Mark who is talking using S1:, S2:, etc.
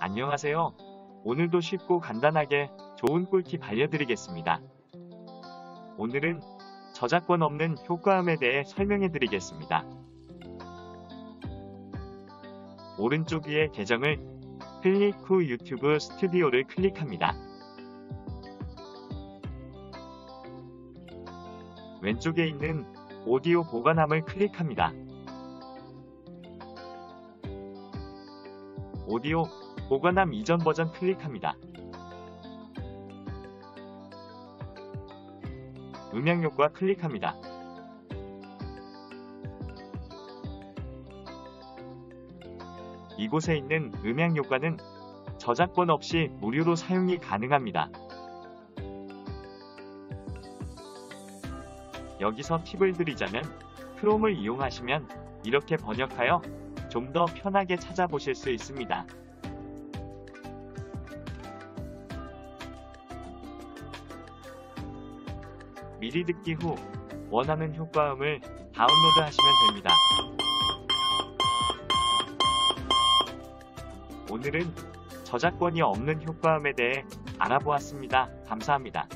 S1: 안녕하세요. 오늘도 쉽고 간단하게 좋은 꿀팁 알려드리겠습니다. 오늘은 저작권 없는 효과음에 대해 설명해드리겠습니다. 오른쪽 위에 계정을 클릭 후 유튜브 스튜디오를 클릭합니다. 왼쪽에 있는 오디오 보관함을 클릭합니다. 오디오 보관함 이전 버전 클릭합니다. 음향 효과 클릭합니다. 이곳에 있는 음향 효과는 저작권 없이 무료로 사용이 가능합니다. 여기서 팁을 드리자면 크롬을 이용하시면 이렇게 번역하여 좀 더 편하게 찾아보실 수 있습니다. 미리 듣기 후 원하는 효과음을 다운로드 하시면 됩니다. 오늘은 저작권이 없는 효과음에 대해 알아보았습니다. 감사합니다.